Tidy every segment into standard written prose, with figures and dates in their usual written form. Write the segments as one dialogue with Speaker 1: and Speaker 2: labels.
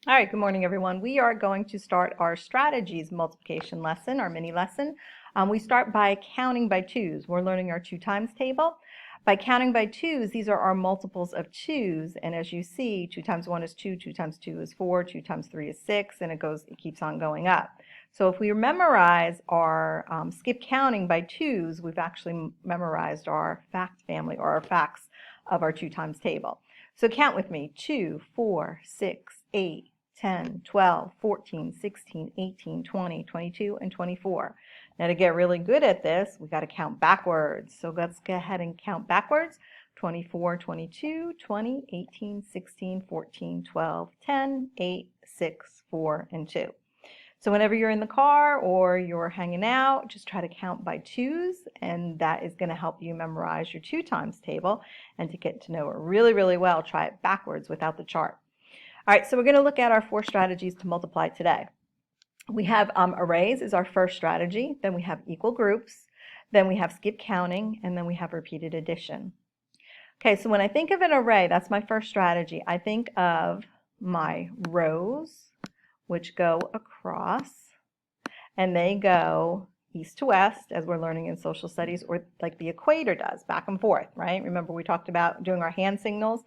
Speaker 1: All right, good morning, everyone. We are going to start our strategies multiplication lesson, our mini lesson. We start by counting by twos. We're learning our 2 times table. By counting by twos, these are our multiples of twos, and as you see, 2 times 1 is 2, 2 times 2 is 4, 2 times 3 is 6, and it keeps on going up. So if we memorize our skip counting by twos, we've actually memorized our fact family, or our facts of our 2 times table. So count with me: 2, 4, 6, 8, 10, 12, 14, 16, 18, 20, 22, and 24. Now to get really good at this, we got to count backwards. So let's go ahead and count backwards. 24, 22, 20, 18, 16, 14, 12, 10, 8, 6, 4, and 2. So whenever you're in the car or you're hanging out, just try to count by twos, and that is going to help you memorize your 2 times table. And to get to know it really, really well, try it backwards without the chart. All right, so we're going to look at our 4 strategies to multiply today. We have arrays is our first strategy, then we have equal groups, then we have skip counting, and then we have repeated addition. Okay, so when I think of an array, that's my first strategy. I think of my rows, which go across, and they go east to west, as we're learning in social studies, or like the equator does, back and forth, right? Remember we talked about doing our hand signals?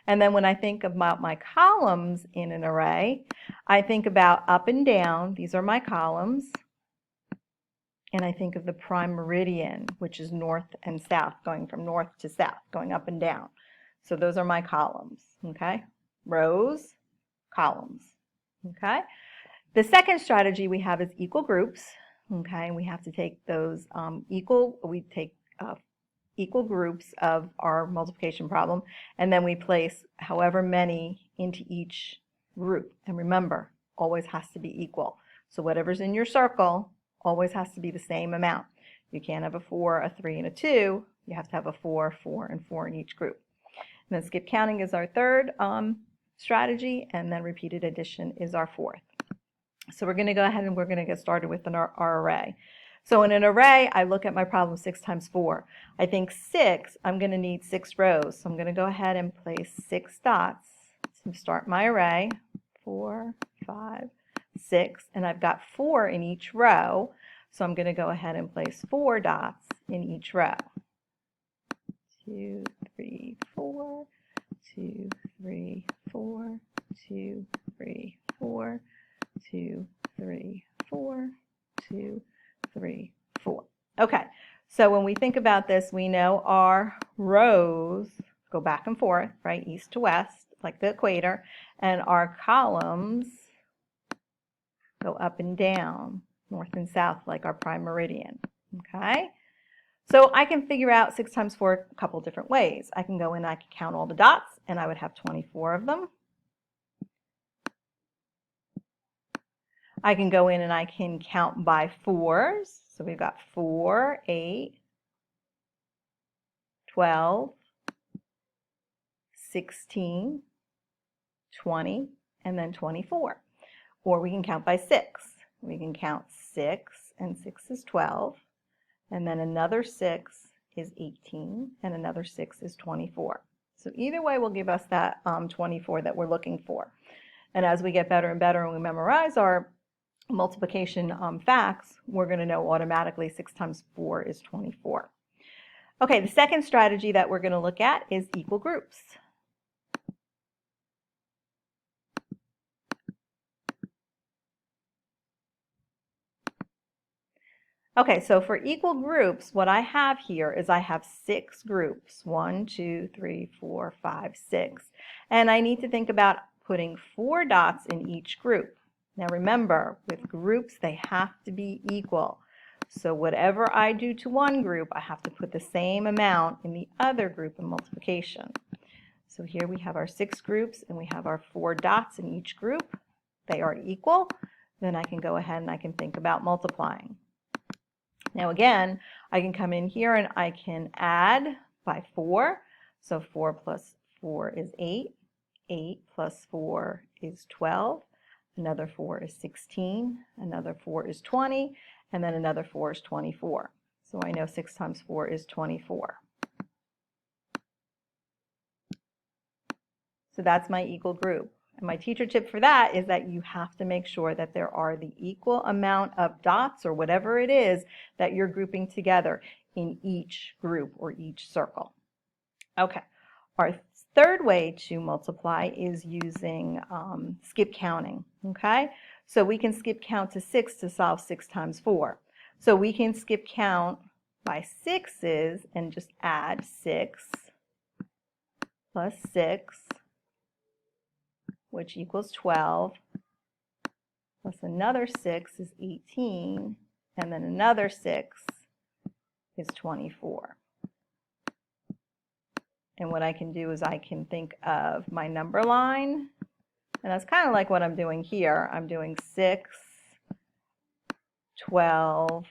Speaker 1: And then when I think about my columns in an array, I think about up and down. These are my columns. And I think of the prime meridian, which is north and south, going from north to south, going up and down. So those are my columns, okay? Rows, columns, okay? The second strategy we have is equal groups, okay? And we have to take those equal groups of our multiplication problem, and then we place however many into each group. And remember, always has to be equal. So whatever's in your circle always has to be the same amount. You can't have a 4, a 3, and a 2. You have to have a 4, 4, and 4 in each group. And then skip counting is our third strategy, and then repeated addition is our fourth. So we're going to go ahead and we're going to get started with our array. So in an array, I look at my problem 6 times 4. I think 6, I'm going to need 6 rows. So I'm going to go ahead and place 6 dots to start my array. 4, 5, 6, and I've got 4 in each row. So I'm going to go ahead and place 4 dots in each row. 2, 3, 4, 2, 3, 4, 2, 3, 4, 2, 3, 4, 2, 3, 4. Okay, so when we think about this, we know our rows go back and forth, right, east to west, like the equator, and our columns go up and down, north and south, like our prime meridian, okay? So I can figure out 6 times 4 a couple different ways. I can go in and I can count all the dots, and I would have 24 of them. I can go in and I can count by 4s. So we've got 4, 8, 12, 16, 20, and then 24. Or we can count by 6. We can count 6, and 6 is 12, and then another 6 is 18, and another 6 is 24. So either way will give us that 24 that we're looking for. And as we get better and better and we memorize our multiplication facts, we're going to know automatically 6 times 4 is 24. Okay, the second strategy that we're going to look at is equal groups. Okay, so for equal groups, what I have here is I have 6 groups. 1, 2, 3, 4, 5, 6. And I need to think about putting 4 dots in each group. Now remember, with groups, they have to be equal. So whatever I do to one group, I have to put the same amount in the other group in multiplication. So here we have our 6 groups, and we have our 4 dots in each group. They are equal. Then I can go ahead and I can think about multiplying. Now again, I can come in here and I can add by 4. So 4 plus 4 is 8. 8 plus 4 is 12. Another 4 is 16, another 4 is 20, and then another 4 is 24. So I know 6 times 4 is 24. So that's my equal group. And my teacher tip for that is that you have to make sure that there are the equal amount of dots or whatever it is that you're grouping together in each group or each circle. Okay, our third way to multiply is using skip counting, okay? So we can skip count to 6 to solve 6 times 4. So we can skip count by 6s and just add 6 plus 6, which equals 12, plus another 6 is 18, and then another 6 is 24. And what I can do is I can think of my number line, and that's kind of like what I'm doing here. I'm doing 6, 12,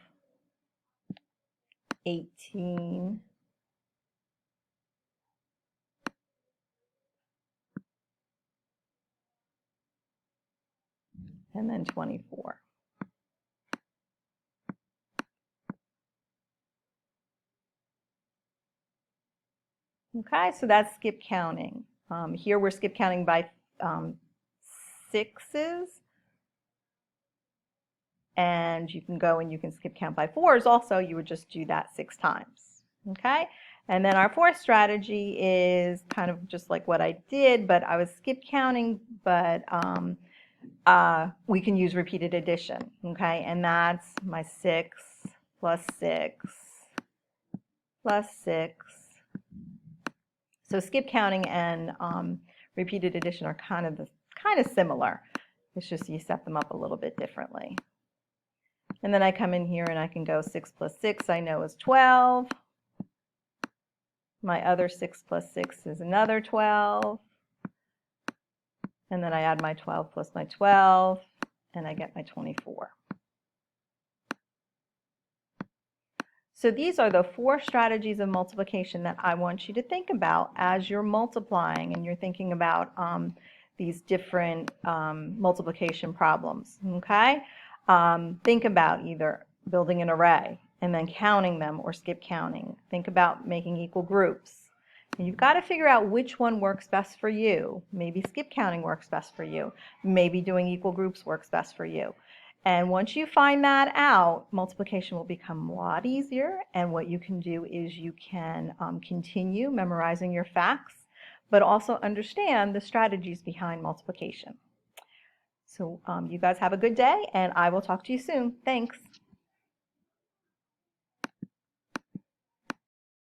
Speaker 1: 18, and then 24. Okay, so that's skip counting. Here we're skip counting by 6s, and you can go and you can skip count by 4s also. You would just do that 6 times. Okay, and then our fourth strategy is kind of just like what I did, but I was skip counting, but we can use repeated addition. Okay, and that's my 6 plus 6 plus 6. So skip counting and repeated addition are kind of similar. It's just you set them up a little bit differently. And then I come in here and I can go 6 plus 6 I know is 12. My other 6 plus 6 is another 12. And then I add my 12 plus my 12, and I get my 24. So these are the 4 strategies of multiplication that I want you to think about as you're multiplying and you're thinking about these different multiplication problems, okay? Think about either building an array and then counting them or skip counting. Think about making equal groups. And you've got to figure out which one works best for you. Maybe skip counting works best for you. Maybe doing equal groups works best for you. And once you find that out, multiplication will become a lot easier. And what you can do is you can continue memorizing your facts, but also understand the strategies behind multiplication. So you guys have a good day, and I will talk to you soon. Thanks.